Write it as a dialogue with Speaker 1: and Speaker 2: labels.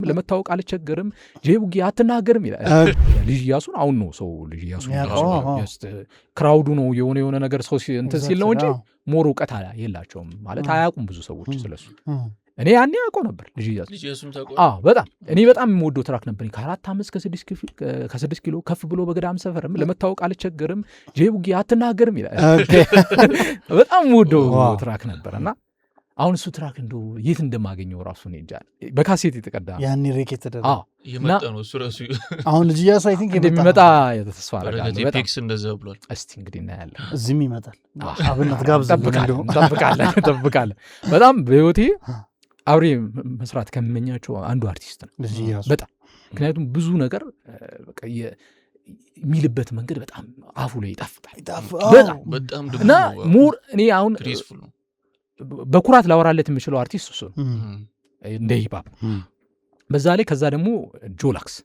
Speaker 1: ለመታወቅ አልቸገርም ጄቡጊ አትናገርም ይላል ልጅ ኢያሱን አሁን ነው ሰው ልጅ ኢያሱን ክራውዱ ነው የሆነ ነገር ሰው እንትን ሲል ነው እንጂ ሞር ዕውቀት የላቸውም ማለት አያውቁም ብዙ ሰዎች ስለሱ እኔ ያኔ አውቀው ነበር ልጅ ኢያሱን በጣም እኔ በጣም የምወደው ትራክ ነበር ከ4 ዓመት ከ6 ኪሎ ከፍ ብሎ በገዳም ሰፈርም ለመታወቅ አልቸገርም ጄቡጊ አትናገርም ይላል በጣም የምወደው ትራክ ነበርና አሁን እሱ ትራክ እንደው የት እንደማገኘው ራሱ ነው እንጃ በካሴት የተቀዳ
Speaker 2: ያኔ ሬኬት ተደረገ
Speaker 3: ይመጣ ነው እሱ ራሱ
Speaker 2: አሁን ልጅ ኢያሱ አይ ቲንክ
Speaker 1: እንደሚመጣ ተስፋ አደርጋለሁ
Speaker 3: በጣም ቴክስ እንደዛ ብሏል
Speaker 1: እስቲ እንግዲህ እናያለን
Speaker 2: እዚህም ይመጣል አብነት ጋብዝ
Speaker 1: ጠብቃለሁ በጣም በህይወቴ አብሬ መስራት ከመመኛቸው አንዱ አርቲስት ነው
Speaker 2: ልጅ ኢያሱ
Speaker 1: በጣም ምክንያቱም ብዙ ነገር በቃ የሚልበት መንገድ በጣም አፉ ላይ ይጣፍጣል
Speaker 3: በጣም
Speaker 1: እና ሞር እኔ አሁን በኩራት ላወራለት የምችለው አርቲስት እሱ ነው እንደ ሂፓፕ በዛ ላይ ከዛ ደግሞ ጆላክስ